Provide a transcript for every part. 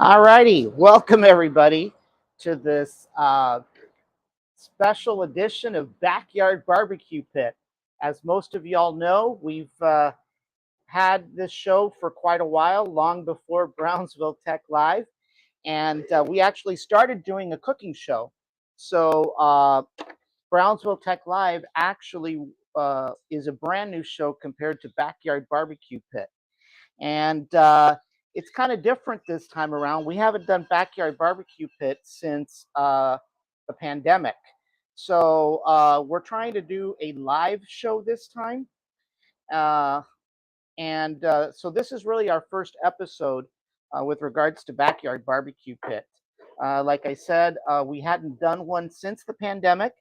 All righty, welcome everybody to this special edition of Backyard Barbecue Pit. As most of y'all know, we've had this show for quite a while, long before Brownsville Tech Live, and we actually started doing a cooking show. So Brownsville Tech Live actually is a brand new show compared to Backyard Barbecue Pit. And it's kind of different this time around. We haven't done Backyard Barbecue Pit since the pandemic. So we're trying to do a live show this time. Uh, and so this is really our first episode with regards to Backyard Barbecue Pit. Like I said, we hadn't done one since the pandemic,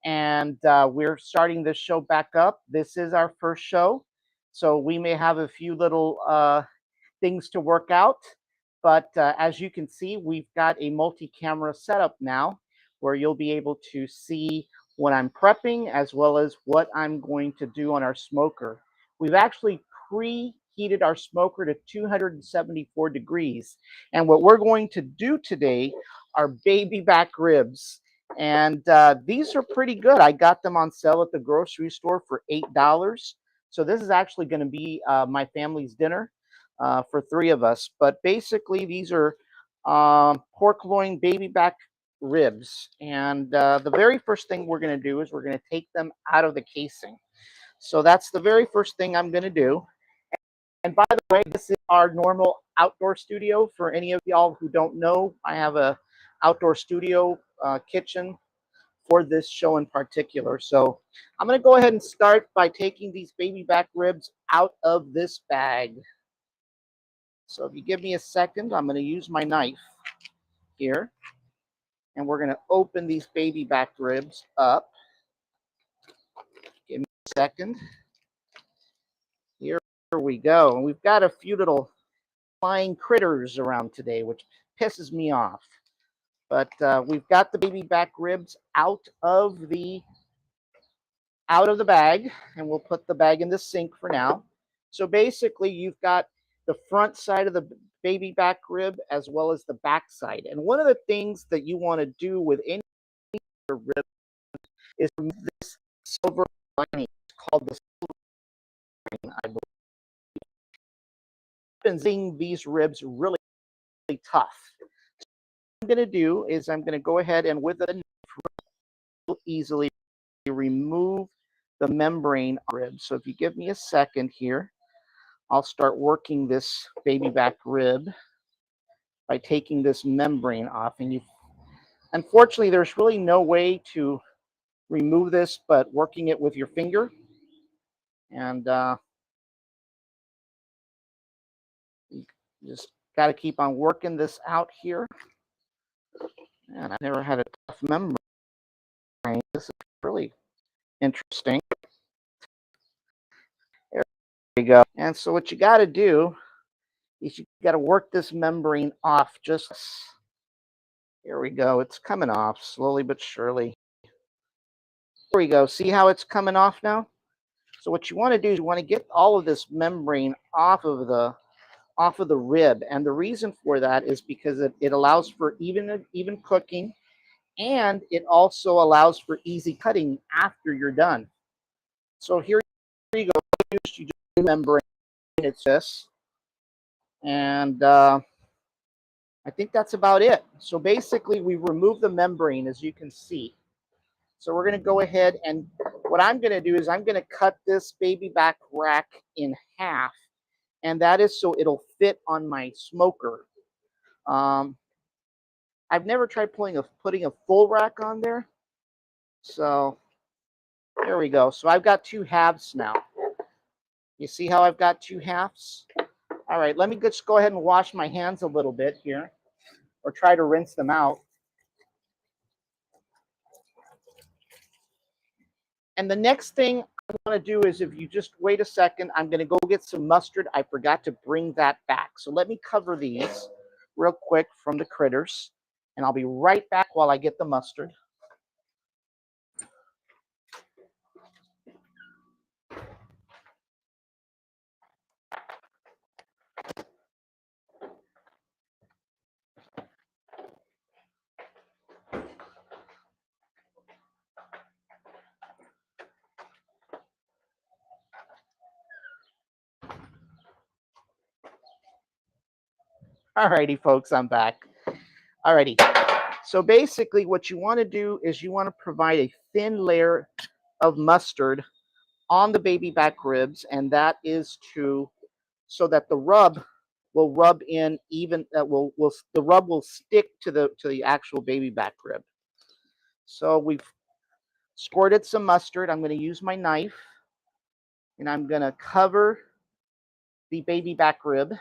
and we're starting this show back up. This is our first show, so we may have a few little things to work out. But as you can see, we've got a multi-camera setup now where you'll be able to see what I'm prepping as well as what I'm going to do on our smoker. We've actually preheated our smoker to 274 degrees. And what we're going to do today are baby back ribs. And these are pretty good. I got them on sale at the grocery store for $8. So this is actually going to be my family's dinner for three of us. But basically, these are pork loin baby back ribs. And the very first thing we're going to do is we're going to take them out of the casing. So that's the very first thing I'm going to do. And by the way, this is our normal outdoor studio. For any of y'all who don't know, I have a outdoor studio kitchen for this show in particular. So I'm going to go ahead and start by taking these baby back ribs out of this bag. So if you give me a second, I'm going to use my knife here, and we're going to open these baby back ribs up. Give me a second. Here we go. And we've got a few little flying critters around today, which pisses me off. But we've got the baby back ribs out of the bag, and we'll put the bag in the sink for now. So basically, you've got the front side of the baby back rib as well as the back side. And one of the things that you want to do with any rib is remove this silver lining. It's called the silver lining, I believe. I've been these ribs really, really tough. So what I'm going to do is I'm going to go ahead and with a knife easily remove the membrane rib. So if you give me a second here, I'll start working this baby back rib by taking this membrane off. And unfortunately, there's really no way to remove this but working it with your finger. And you just got to keep on working this out here. And I've never had a tough membrane. This is really interesting. There we go. And so what you got to do is you got to work this membrane off. Just here we go. It's coming off slowly but surely. There we go. See how it's coming off now? So what you want to do is you want to get all of this membrane off of the rib. And the reason for that is because it allows for even cooking, and it also allows for easy cutting after you're done. So here you go. You just membrane. It's this. And I think that's about it. So basically, we remove the membrane, as you can see. So we're going to go ahead, and what I'm going to do is I'm going to cut this baby back rack in half, and that is so it'll fit on my smoker. I've never tried putting a full rack on there. So there we go. So I've got two halves now. You see how I've got two halves? All right, let me just go ahead and wash my hands a little bit here, or try to rinse them out. And the next thing I want to do is, if you just wait a second, I'm going to go get some mustard. I forgot to bring that back. So let me cover these real quick from the critters, and I'll be right back while I get the mustard. Alrighty, folks, I'm back. Alrighty. So basically what you want to do is you want to provide a thin layer of mustard on the baby back ribs, and that is so that the rub will rub in even the rub will stick to the actual baby back rib. So we've squirted some mustard. I'm going to use my knife and I'm going to cover the baby back rib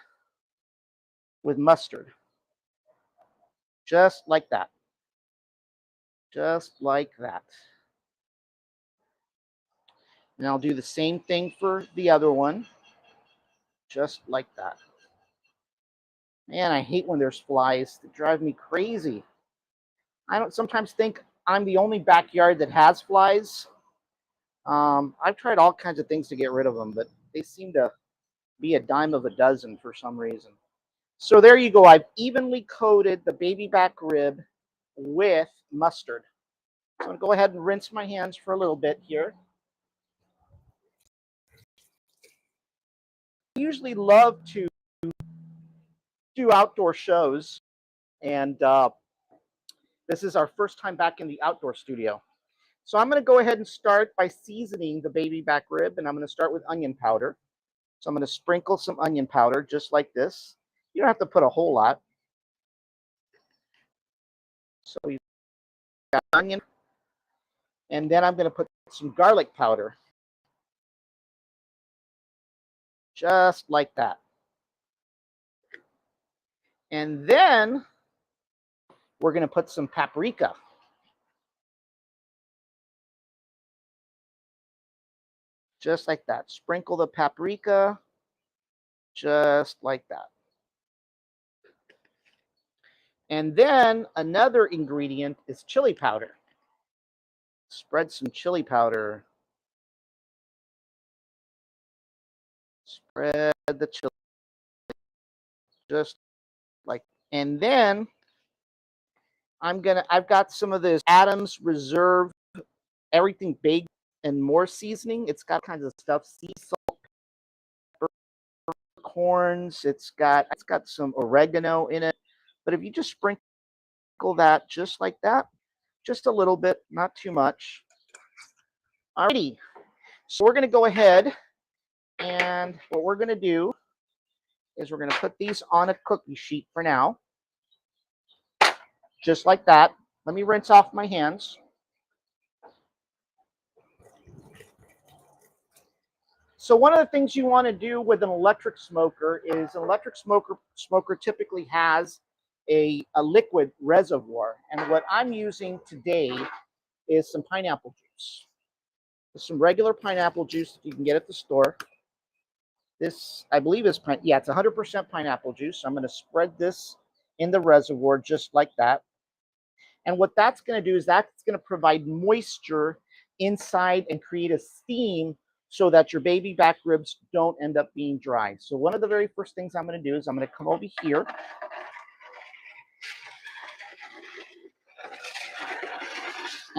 with mustard. Just like that. Just like that. And I'll do the same thing for the other one. Just like that. Man, I hate when there's flies. They drive me crazy. I don't sometimes think I'm the only backyard that has flies. I've tried all kinds of things to get rid of them, but they seem to be a dime of a dozen for some reason. So there you go. I've evenly coated the baby back rib with mustard. So I'm going to go ahead and rinse my hands for a little bit here. I usually love to do outdoor shows, and this is our first time back in the outdoor studio. So I'm going to go ahead and start by seasoning the baby back rib, and I'm going to start with onion powder. So I'm going to sprinkle some onion powder just like this. You don't have to put a whole lot. So you've got onion, and then I'm going to put some garlic powder. Just like that. And then we're going to put some paprika. Just like that. Sprinkle the paprika just like that. And then another ingredient is chili powder. Spread some chili powder. Spread the chili. Just like, and then I've got some of this Adams Reserve Everything Baked and More seasoning. It's got kinds of stuff, sea salt, peppercorns. It's got some oregano in it. But if you just sprinkle that just like that, just a little bit, not too much. Alrighty. So we're going to go ahead, and what we're going to do is we're going to put these on a cookie sheet for now. Just like that. Let me rinse off my hands. So one of the things you want to do with an electric smoker is an electric smoker typically has a liquid reservoir. And what I'm using today is some pineapple juice. Some regular pineapple juice that you can get at the store. This, I believe, is it's 100% pineapple juice. So I'm going to spread this in the reservoir just like that. And what that's going to do is that's going to provide moisture inside and create a steam so that your baby back ribs don't end up being dry. So one of the very first things I'm going to do is I'm going to come over here.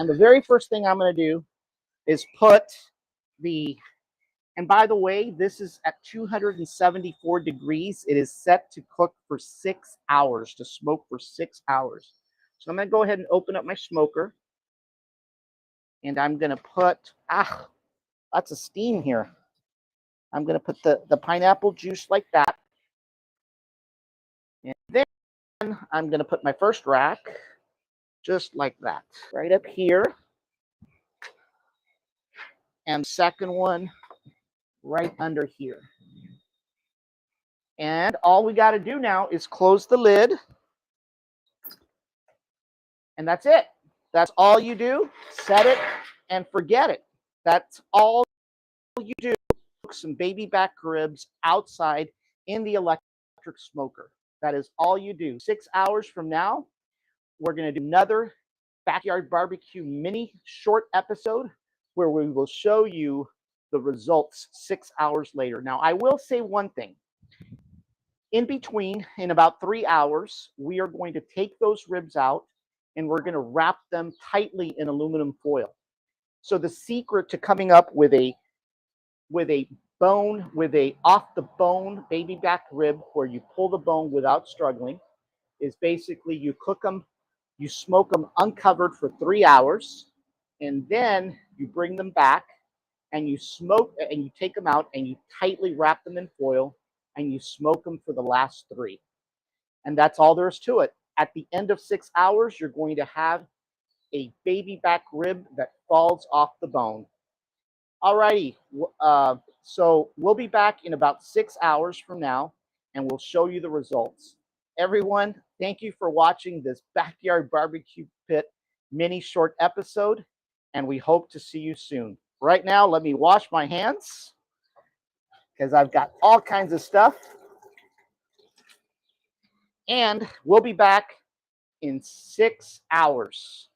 And the very first thing I'm going to do is put and by the way, this is at 274 degrees. It is set to cook for 6 hours, to smoke for 6 hours. So I'm going to go ahead and open up my smoker. And I'm going to put, lots of steam here. I'm going to put the pineapple juice like that. And then I'm going to put my first rack just like that, right up here. And second one right under here. And all we got to do now is close the lid. And that's it. That's all you do. Set it and forget it. That's all you do. Cook some baby back ribs outside in the electric smoker. That is all you do. 6 hours from now, we're going to do another backyard barbecue mini short episode where we will show you the results 6 hours later. Now, I will say one thing. In between, in about 3 hours, we are going to take those ribs out and we're going to wrap them tightly in aluminum foil. So the secret to coming up with a bone with a off the bone baby back rib where you pull the bone without struggling is basically you cook them, you smoke them uncovered for 3 hours, and then you bring them back and you smoke and you take them out and you tightly wrap them in foil and you smoke them for the last 3. And that's all there is to it. At the end of 6 hours, you're going to have a baby back rib that falls off the bone. Alrighty, so we'll be back in about 6 hours from now, and we'll show you the results. Everyone, thank you for watching this Backyard Barbecue Pit mini short episode, and we hope to see you soon. Right now, let me wash my hands, because I've got all kinds of stuff. And we'll be back in 6 hours.